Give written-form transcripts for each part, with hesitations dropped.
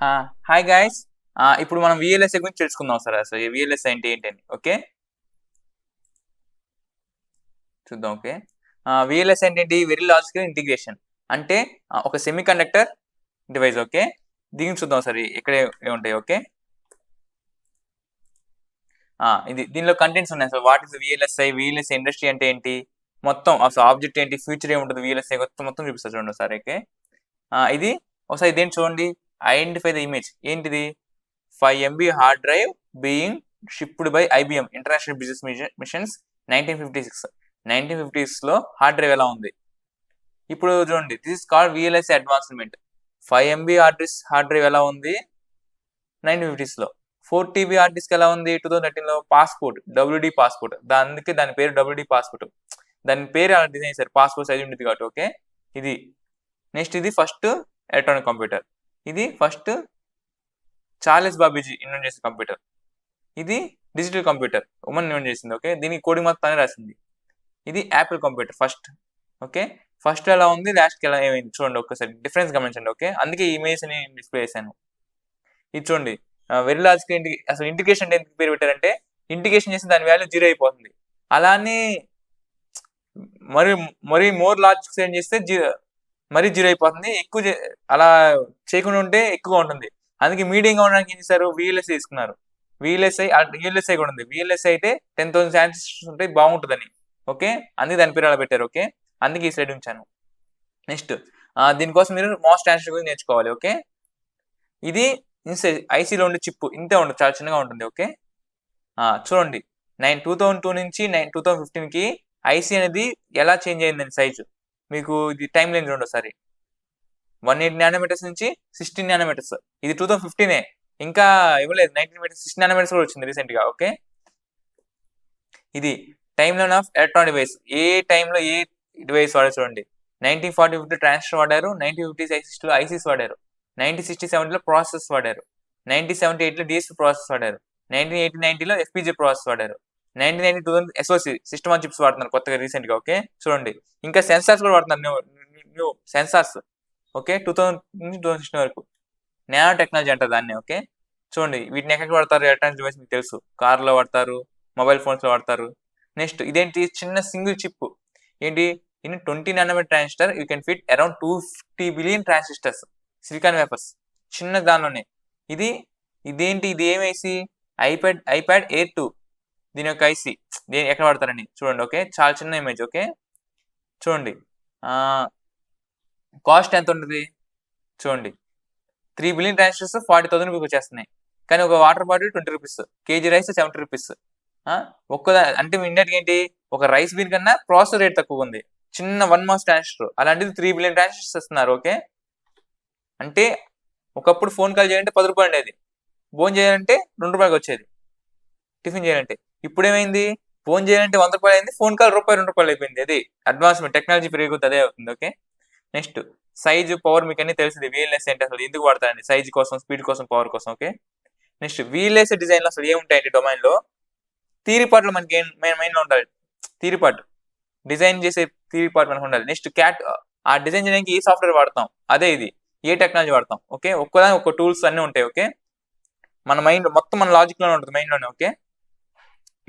Hi guys. ఇప్పుడు మనం VLSI గురించి తెలుసుకుందాం సార్. అసలు ఈ విఎల్ఎస్ఐ అంటే ఏంటని ఓకే చూద్దాం. ఓకే విఎల్ఎస్ఐ అంటే ఏంటి? Very logical integration. అంటే ఒక సెమీ కండక్టర్ డివైస్. ఓకే దీన్ని చూద్దాం సార్. ఇక్కడ ఏముంటాయి? ఓకే ఇది దీనిలో కంటెంట్స్ ఉన్నాయి sir. What is VLSI industry అంటే ఏంటి, మొత్తం అసలు ఆబ్జెక్ట్ ఏంటి, ఫ్యూచర్ ఏముంటుంది విఎల్ఎస్ఐ మొత్తం చూపిస్తారు చూడండి సార్. ఓకే ఇది ఒకసారి ఇదేంటి చూడండి. Identify the image. ఏంటిది? 5 MB hard drive being shipped by IBM international business machines 1956. 1950s లో హార్డ్ డ్రైవ్ ఎలా ఉంది ఇప్పుడు చూడండి. This is called VLSI advancement. 5 MB hard drive ఎలా ఉంది 1950s లో. 4 TB హార్డ్ డిస్క్ ఎలా ఉంది 2013 లో. పాస్పోర్ట్, WD పాస్పోర్ట్, అందుకే దాని పేరు WD పాస్పోర్ట్. దాని పేరు అలా డిజైన్ చేశారు, పాస్పోర్ట్ సైజ్ ఉంటుంది కాబట్టి. ఓకే ఇది నెక్స్ట్. ఇది ఫస్ట్ ఎలక్ట్రానిక్ కంప్యూటర్. ఇది ఫస్ట్ చార్లెస్ బాబేజీ ఇన్వెంట్ చేసిన కంప్యూటర్. ఇది డిజిటల్ కంప్యూటర్ ఉమెన్ ఇన్వెంట్ చేసింది. ఓకే దీనికి కోడింగ్ మొత్తం తనే రాసింది. ఇది Apple computer first. Okay first ఎలా ఉంది, లాస్ట్కి ఎలా ఏమైంది చూడండి. ఒక్కసారి డిఫరెన్స్ గమనించండి. ఓకే అందుకే ఈ ఇమేజ్ ని డిస్ప్లే చేశాను. ఇది చూడండి. వెరీ లాజికల్ అసలు ఇంటిగ్రేషన్ అంటే ఎందుకు పేరు పెట్టారంటే, ఇంటిగ్రేషన్ చేసి దాని వాల్యూ 0 అయిపోతుంది. అలానే మరి మరి మోర్ లాజిక్ ఏం చేస్తే మరీ 0 అయిపోతుంది. ఎక్కువ అలా చేయకుండా ఉంటే ఎక్కువ ఉంటుంది. అందుకే మీడియంగా ఉండడానికి ఏం చేశారు, విఎల్ఎస్ఐ తీసుకున్నారు. విఎల్ఎస్ఐ కూడా ఉంది. విఎల్ఎస్ఐ అయితే 10,000 ట్రాన్సిస్టర్స్ ఉంటే బాగుంటుందని. ఓకే అందుకే దాని పేరు అలా పెట్టారు. ఓకే అందుకే ఈ స్లైడ్ ఉంచాను. నెక్స్ట్ దీనికోసం మీరు మాస్ ట్రాన్సిస్టర్ గురించి నేర్చుకోవాలి. ఓకే ఇది ఐసీలో ఉండే చిప్ ఇంతే ఉంటుంది, చాలా చిన్నగా ఉంటుంది. ఓకే చూడంండి. 2002 నుంచి 2015కి ఐసీ అనేది ఎలా చేంజ్ అయిందని సైజు మీకు ఇది టైం లైన్ చూడండి ఒకసారి. 180 నానోమీటర్స్ నుంచి 16 నానోమీటర్స్. ఇది 2015. ఇంకా ఇవ్వలేదు 19 మీటర్స్, 16 నానోమీటర్స్ కూడా వచ్చింది రీసెంట్ గా. ఓకే ఇది time line of electronic device. ఏ టైంలో ఏ డివైస్ వాడారు చూడండి. 1940 ట్రాన్సిస్టర్ వాడారు. 1956 లో ఐసీస్ వాడారు. 1967 లో ప్రాసెస్ వాడారు. 1978 లో డిఎస్పీ ప్రాసెస్ వాడారు. 1980 లో ఎఫ్పిజే ప్రాసెస్ వాడారు. 1992 ఎస్ఓసి సిస్టమ్ ఆన్ చిప్స్ వాడుతున్నారు కొత్తగా రీసెంట్ గా. ఓకే చూడండి. ఇంకా సెన్సార్స్ కూడా వాడుతున్నారు, న్యూ సెన్సార్స్. ఓకే 2000 నుంచి 2016 వరకు నానో టెక్నాలజీ అంటారు దాన్ని. ఓకే చూడండి వీటిని ఎక్కడ వాడతారు, ఎలక్ట్రానిక్ డివైస్ మీకు తెలుసు. కార్లో వాడతారు, మొబైల్ ఫోన్స్ లో వాడతారు. నెక్స్ట్ ఇదేంటి, చిన్న సింగిల్ చిప్. ఏంటి, in 20 nanometre transistor you can fit around 250 billion transistors, silicon wafers, చిన్న దానిలోనే. ఇదేంటి, ఇది ఏం ఐసీ? ఐప్యాడ్ ఎయిర్ 2 దీని యొక్క ఐసీ. దీని ఎక్కడ వాడతారని చూడండి. ఓకే చాలా చిన్న ఇమేజ్. ఓకే చూడండి కాస్ట్ ఎంత ఉంటుంది చూడండి. 3 బిలియన్ ట్రాన్సిస్టర్స్ 40,000 రూపీకి వచ్చేస్తున్నాయి. కానీ ఒక water bottle 20 rupees, KG rice 70 rupees. అంటే ఇండియాకి ఏంటి, ఒక రైస్ బీన్ కన్నా ప్రాసెసర్ రేట్ తక్కువ ఉంది. చిన్న 1 మాస్ ట్రాన్సిస్టర్, అలాంటిది 3 బిలియన్ ట్రాన్సిస్టర్స్ ఇస్తున్నారు. ఓకే అంటే ఒకప్పుడు ఫోన్ కాల్ చేయాలంటే 10 రూపాయలు ఉండేది, ఫోన్ చేయాలంటే 2 రూపాయలకి వచ్చేది, టిఫిన్ చేయాలంటే. ఇప్పుడు ఏమైంది, ఫోన్ చేయాలంటే 100 రూపాయలు అయింది, ఫోన్ కాల్ రూపాయి 2 రూపాయలు అయిపోయింది. అది అడ్వాన్స్మెంట్, టెక్నాలజీ పెరిగిపోతే అదే అవుతుంది. ఓకే నెక్స్ట్ సైజు, పవర్ మీకు అన్ని తెలిసింది. విఎల్ఎస్ఐ అంటే అసలు ఎందుకు వాడతారండి, సైజ్ కోసం, స్పీడ్ కోసం, పవర్ కోసం. ఓకే నెక్స్ట్ విఎల్ఎస్ఐ డిజైన్ లో అసలు ఏముంటాయండి డొమైన్ లో? థియరీ పార్ట్లు మనకి మైండ్ లో ఉండాలి. థియరీ పార్ట్ డిజైన్ చేసే థియరీ పార్ట్ మనకు ఉండాలి. నెక్స్ట్ ఆ డిజైన్ చేయడానికి ఏ సాఫ్ట్వేర్ వాడతాం, అదే ఇది ఏ టెక్నాలజీ వాడతాం. ఓకే ఒక్కదాని ఒక టూల్స్ అన్నీ ఉంటాయి. ఓకే మన మైండ్ మొత్తం మన లాజిక్ లోనే ఉంటుంది, మైండ్ లోనే. ఓకే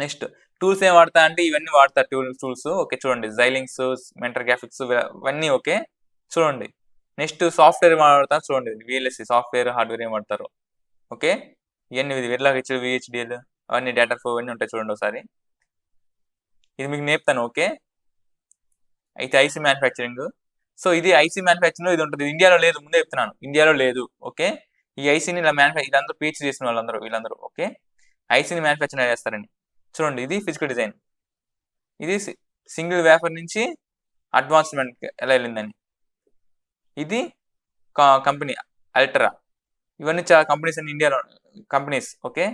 నెక్స్ట్ టూల్స్ ఏం వాడతా అంటే ఇవన్నీ వాడతారు టూల్స్. ఓకే చూడండి, జైలింగ్స్, మెంటర్ గ్రాఫిక్స్ ఇవన్నీ. ఓకే చూడండి. నెక్స్ట్ సాఫ్ట్వేర్ వాడతారు చూడండి, విఎల్ఎస్ఐ సాఫ్ట్వేర్, హార్డ్వేర్ ఏం వాడతారు. ఓకే ఇవన్నీ వెర్లా హెచ్ఎల్, విహెచ్డిఎల్ అవన్నీ డేటా ఫ్లో అవన్నీ ఉంటాయి చూడండి ఒకసారి. ఇది మీకు నేర్పుతాను. ఓకే అయితే ఐసీ మ్యానుఫ్యాక్చరింగ్. సో ఇది ఐసీ మ్యానుఫ్యాక్చరింగ్ లో ఇది ఉంటుంది. ఇండియాలో లేదు, ముందే చెప్తున్నాను, ఇండియాలో లేదు. ఓకే ఈ ఐసీని ఇలా ఇదందరూ పీచ్ చేసిన వీళ్ళందరూ. ఓకే ఐసీని మ్యానుఫ్యాక్చరింగ్ చేస్తారని. చూడండి ఇది ఫిజికల్ డిజైన్. ఇది సింగిల్ వేఫర్ నుంచి అడ్వాన్స్మెంట్ ఎలా వెళ్ళిందని. ఇది కంపెనీ అల్ట్రా. ఇవన్నీ చాలా కంపెనీస్ అన్ని ఇండియాలో కంపెనీస్. ఓకే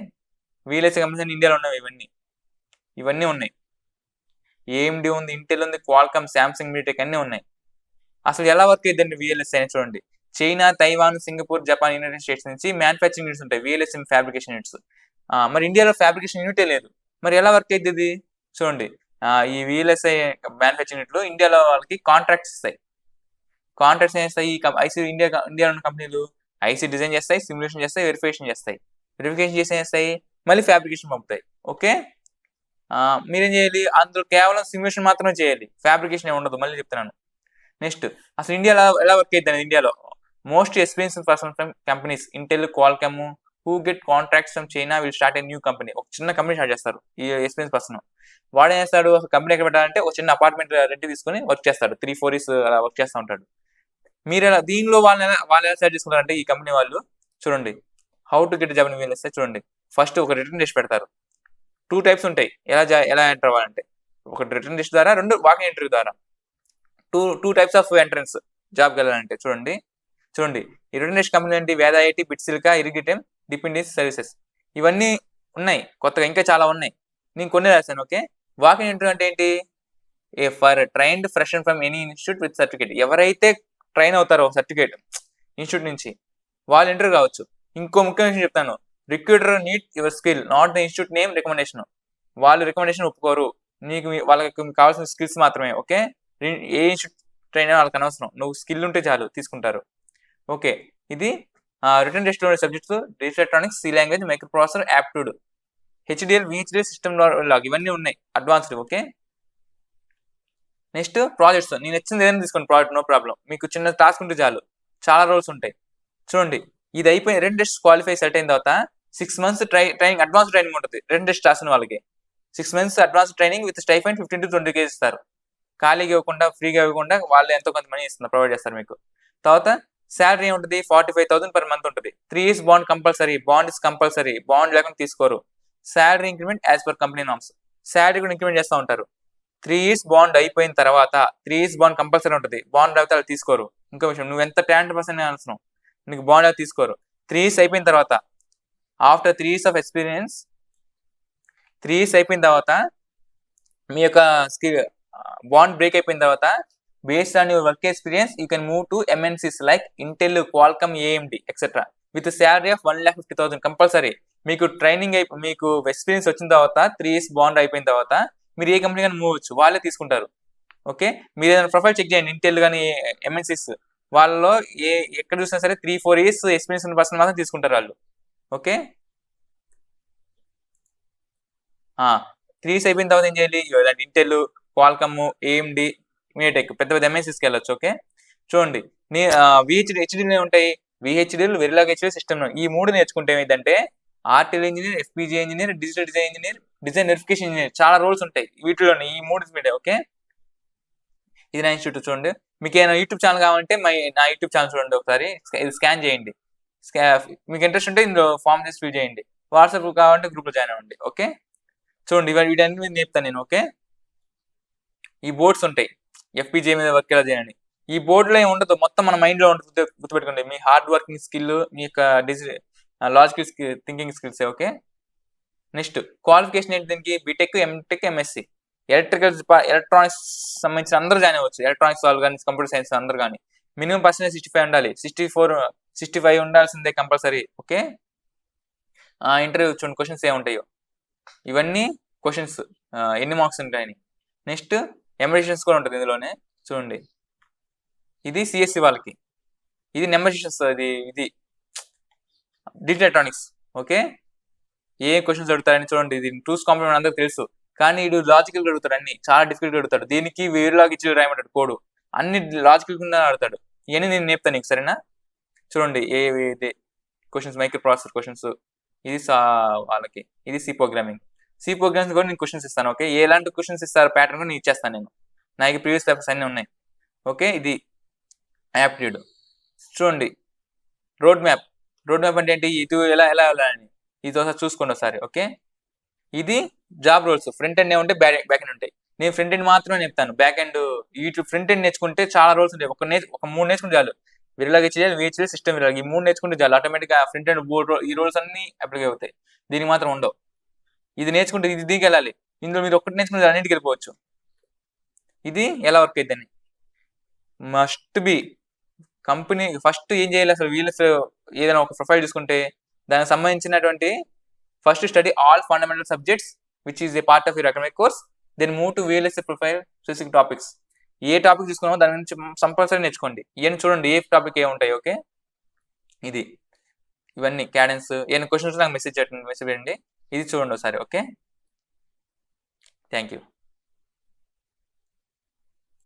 విఎల్ఎస్ఐ కంపెనీస్ అన్ని ఇండియాలో ఉన్నవి. ఇవన్నీ ఉన్నాయి. ఏఎండి ఉంది, ఇంటెల్ ఉంది, క్వాల్కమ్, శాంసంగ్, మీటెక్ అన్నీ ఉన్నాయి. అసలు ఎలా వర్క్ అయ్యిందండి విఎల్ఎస్ఐ అని చూడండి. China, Taiwan, Singapore, Japan, United states నుంచి మ్యానుఫ్యాక్చరింగ్ యూనిట్స్ ఉంటాయి, విఎల్ఎస్ఐ ఫ్యాబ్రికేషన్ యూనిట్స్. మరి ఇండియాలో ఫ్యాబ్రికేషన్ యూనిటే లేదు, మరి ఎలా వర్క్ అయ్యింది ఇది చూడండి. ఈ విఎల్ఎస్ఐ మ్యానుఫ్యాక్చరింగ్ యూనిట్ లో ఇండియాలో వాళ్ళకి కాంట్రాక్ట్స్ ఇస్తాయి. కాంట్రాక్ట్స్ ఏం ఇస్తాయి, ఐసీ ఇండియాలో ఉన్న కంపెనీలు ఐసీ డిజైన్ చేస్తాయి, సిమ్యులేషన్ చేస్తాయి, వెరిఫికేషన్ చేస్తాయి. వెరిఫికేషన్ చేసి ఏం చేస్తాయి, మళ్ళీ ఫ్యాబ్రికేషన్ పంపుతాయి. ఓకే, మీరేం చేయాలి, అందులో కేవలం సిమ్యులేషన్ మాత్రమే చేయాలి, ఫ్యాబ్రికేషన్ ఏమి ఉండదు. మళ్ళీ చెప్తున్నాను. నెక్స్ట్, అసలు ఇండియాలో ఎలా వర్క్ అవుతుంది, ఇండియాలో most experience person from companies Intel, Qualcomm, who get contracts from China will start a new company. ఒక చిన్న కంపెనీ స్టార్ట్ చేస్తారు ఈ ఎక్స్పీరియన్స్ పర్సన్. వాడు ఏం చేస్తాడు, ఒక కంపెనీ ఎక్కడ పెట్టాలంటే ఒక చిన్న అపార్ట్మెంట్ రెంట్ తీసుకుని వర్క్ చేస్తాడు, 3-4 years అలా వర్క్ చేస్తూ ఉంటాడు. మీరు ఎలా దీనిలో వాళ్ళు ఎలా సెలెక్ట్ చేసుకుంటారంటే, ఈ కంపెనీ వాళ్ళు చూడండి, హౌ టు గెట్ జాబ్ అని వీళ్ళు వస్తే చూడండి, ఫస్ట్ ఒక రిటర్న్ టెస్ట్ పెడతారు. 2 types ఉంటాయి ఎలా ఎంటర్ అవ్వాలంటే, ఒకటి రిటర్న్ టెస్ట్ ద్వారా, 2 వాకింగ్ ఇంటర్వ్యూ ద్వారా. టూ టైప్స్ ఆఫ్ ఎంట్రన్స్ జాబ్కి వెళ్ళాలంటే. చూడండి ఈ రిటర్న్ టెస్ట్ కంపెనీ ఏంటి, వేద ఐఐటి, బిట్సిల్కా, ఇరిగిటెమ్, డిపెండెన్స్ సర్వీసెస్, ఇవన్నీ ఉన్నాయి కొత్తగా, ఇంకా చాలా ఉన్నాయి, నేను కొన్ని రాశాను. ఓకే, వాకింగ్ ఇంటర్వ్యూ అంటే ఏంటి, for trained fresher from any institute with certificate. ఎవరైతే ట్రైన్ అవుతారో సర్టిఫికేట్ ఇన్స్టిట్యూట్ నుంచి, వాళ్ళు ఇంటర్వ్యూ కావచ్చు. ఇంకో ముఖ్యమైన విషయం చెప్తాను, recruiter need your skill, not the institute name recommendation. వాళ్ళు రికమెండేషన్ ఒప్పుకోరు, వాళ్ళకి కావాల్సిన స్కిల్స్ మాత్రమే. ఓకే, ఏ ఇన్స్టిట్యూట్ ట్రైన్ వాళ్ళకి అనవసరం, నువ్వు స్కిల్ ఉంటే చాలు, తీసుకుంటారు. ఓకే, ఇది రిటర్న్ టెస్ట్ లో subjects digital electronics, C language, micro processor, aptitude, HDL, VHDL, system లాగ్, ఇవన్నీ ఉన్నాయి అడ్వాన్స్డ్. ఓకే, నెక్స్ట్ ప్రాజెక్ట్స్, నేను నచ్చింది ఏదైనా తీసుకోండి ప్రాజెక్ట్, నో ప్రాబ్లం, మీకు చిన్న టాస్క్ ఉంటే చాలు, చాలా రోల్స్ ఉంటాయి. చూడండి, ఇది అయిపోయి రెండు టెస్ట్ క్వాలిఫై సెట్ అయిన తర్వాత 6 months ట్రైనింగ్, అడ్వాన్స్ ట్రైనింగ్ ఉంటుంది. రెండు టెస్ట్ రాసిన వాళ్ళకి 6 months advance training with stipend 15 to 20K ఇస్తారు. ఖాళీగా ఇవ్వకుండా, ఫ్రీగా ఇవ్వకుండా, వాళ్ళు ఎంతో కొంత మనీ ఇస్తున్నారు, ప్రొవైడ్ చేస్తారు మీకు. తర్వాత శాలరీ ఉంటుంది, 45,000 per month ఉంటుంది. 3 years bond compulsory, bond is compulsory, bond లేకుండా తీసుకోరు. Salary increment as per company norms, salary కూడా ఇంక్రిమెంట్ చేస్తూ ఉంటారు. 3 years బాండ్ అయిపోయిన తర్వాత 3 years బాండ్ కంపల్సరీ ఉంటుంది, బాండ్ లేకపోతే వాళ్ళు తీసుకోరు. ఇంకో విషయం, నువ్వు ఎంత టాలెంట్ పర్సన్ అవసరం, నీకు బాండ్ అయితే తీసుకోరు. 3 years అయిపోయిన తర్వాత, after 3 years of experience, 3 years అయిపోయిన తర్వాత మీ యొక్క స్కిల్ బాండ్ బ్రేక్ అయిపోయిన తర్వాత, based on your work experience you can move to MNCs like Intel, Qualcomm, AMD etcetera with salary of 1,50,000 compulsory. మీకు ట్రైనింగ్ మీకు ఎక్స్పీరియన్స్ వచ్చిన తర్వాత 3 years బాండ్ అయిపోయిన తర్వాత మీరు ఏ కంపెనీ కానీ మూవ్ అవ్వచ్చు, వాళ్ళే తీసుకుంటారు. ఓకే, మీరు ఏదైనా ప్రొఫైల్ చెక్ చేయండి, ఇంటెల్ కానీ MNCs వాళ్ళలో ఎక్కడ చూసినా సరే 3-4 years ఎక్స్పీరియన్స్ ఉన్న పర్సన్ మాత్రం తీసుకుంటారు వాళ్ళు. ఓకే, 3 years అయిపోయిన తర్వాత ఏం చేయాలి, ఇంటెల్, క్వాల్కమ్, AMD, మీటెక్, పెద్ద పెద్ద MNCsకి వెళ్ళొచ్చు. ఓకే, చూడండి, హెచ్డిఎల్ ఉంటాయి, విహెచ్డిఎల్, వెరిలాగ్ హెచ్డిఎల్, సిస్టమ్, ఈ 3 నేర్చుకుంటే ఏంటంటే RTL engineer, FPGA engineer, digital design engineer, design verification engineer, చాలా రోల్స్ ఉంటాయి వీటిలోనే, ఈ 3 మీడే. ఓకే, ఇది నా ఇన్స్టిట్యూట్. చూడండి, మీకు ఏమైనా యూట్యూబ్ ఛానల్ కావాలంటే నా యూట్యూబ్ ఛానల్ చూడండి ఒకసారి, ఇది స్కాన్ చేయండి. మీకు ఇంట్రెస్ట్ ఉంటే ఇందులో ఫామ్ చేసి ఫిల్ చేయండి, వాట్సాప్ కావాలంటే గ్రూప్లో జాయిన్ అవ్వండి. ఓకే, చూడండి, వీటన్ని మీద నేర్పుతాను నేను. ఓకే, ఈ బోర్డ్స్ ఉంటాయి, FPGA మీద వర్క్ ఎలా చేయండి, ఈ బోర్డులో ఏమి ఉండదు, మొత్తం మన మైండ్లో ఉంటుంది, గుర్తుపెట్టుకోండి. మీ హార్డ్ వర్కింగ్ స్కిల్, మీ యొక్క logical thinking skills. Okay, next qualification ఏంటి దీనికి, బీటెక్, ఎంటెక్, MSc, ఎలక్ట్రానిక్స్ సంబంధించిన అందరూ జాయిన్ అవ్వచ్చు, ఎలక్ట్రానిక్స్ వాళ్ళు కానీ, కంప్యూటర్ సైన్స్ అందరూ కానీ. మినిమం పర్సెంటేజ్ 65 ఉండాలి, 65 ఉండాల్సిందే కంపల్సరీ. ఓకే, ఇంటర్వ్యూ చూడండి, క్వశ్చన్స్ ఏముంటాయో, ఇవన్నీ క్వశ్చన్స్ ఎన్ని మార్క్స్ ఉంటాయని. నెక్స్ట్ ఎమరేషన్స్ కూడా ఉంటుంది ఇందులోనే. చూడండి, ఇది CSC వాళ్ళకి, ఇది నెంబరేషన్స్, ఇది డిజిటల్ ఎలక్ట్రానిక్స్. ఓకే, ఏ క్వశ్చన్స్ అడుగుతారని చూడండి, ఇది 2's కాంప్లిమెంట్ అందరికి తెలుసు, కానీ ఇది లాజికల్ అడుగుతాడు, అన్ని చాలా డిఫికల్ట్ అడుగుతాడు. దీనికి వేరేలాగా ఇచ్చి రాయమంటాడు కోడ్, అన్ని లాజికల్ కింద అడుగుతాడు. ఇవన్నీ నేను నేర్పుతాను నీకు, సరేనా. చూడండి, క్వశ్చన్స్, మైక్రో ప్రాసెసర్ క్వశ్చన్స్, ఇది వాళ్ళకి, ఇది సి ప్రోగ్రామింగ్ కూడా నేను క్వశ్చన్స్ ఇస్తాను. ఓకే, ఎలాంటి క్వశ్చన్స్ ఇస్తారు ప్యాటర్న్ కూడా నేను ఇచ్చేస్తాను, నేను నాకు ప్రీవియస్ పేపర్స్ అన్నీ ఉన్నాయి. ఓకే, ఇది యాప్ట్యూడ్. చూడండి, రోడ్ మ్యాప్ అంటే ఏంటి, ఇది ఎలా వెళ్ళాలని ఇది ఒకసారి చూసుకోండి ఒకసారి. ఓకే, ఇది జాబ్ రోల్స్, ఫ్రంట్ ఎండ్ ఏముంటే బ్యాక్ ఎండ్ ఉంటాయి. నేను ఫ్రంట్ ఎండ్ మాత్రమే చెప్తాను, back end YouTube front end నేర్చుకుంటే చాలా రోల్స్ ఉంటాయి. ఒక 3 నేర్చుకుంటే చాలు, విరలాగా చేయాలి, VHDL, సిస్టమ్ విరలాగా, ఈ 3 నేర్చుకుంటే చాలు, ఆటోమేటిక్గా ఫ్రంట్ ఎండ్ బోర్డ్ ఈ రోల్స్ అన్ని అప్లై అవుతాయి. దీనికి మాత్రం ఉండవు. ఇది నేర్చుకుంటే దీనికి వెళ్ళాలి, ఇందులో మీరు ఒక్కటి నేర్చుకుంటే అన్నింటికి వెళ్ళిపోవచ్చు. ఇది ఎలా వర్క్ అవుతుందని, మస్ట్ బి కంపెనీ ఫస్ట్ ఏం చేయాలి, అసలు వీళ్ళు ఏదైనా ఒక ప్రొఫైల్ చూసుకుంటే దానికి సంబంధించినటువంటి first study all fundamental subjects which is a part of your academic course, then move to VLSA profile specific topics. ఏ టాపిక్ తీసుకున్నామో దాని నుంచి కంపల్సరీ నేర్చుకోండి. ఇవన్నీ చూడండి ఏ టాపిక్ ఏముంటాయి. ఓకే, ఇది ఇవన్నీ క్యాడెన్స్ ఏమైనా క్వశ్చన్స్ నాకు మెసేజ్ చేయండి. ఇది చూడండి ఒకసారి. Okay, thank you.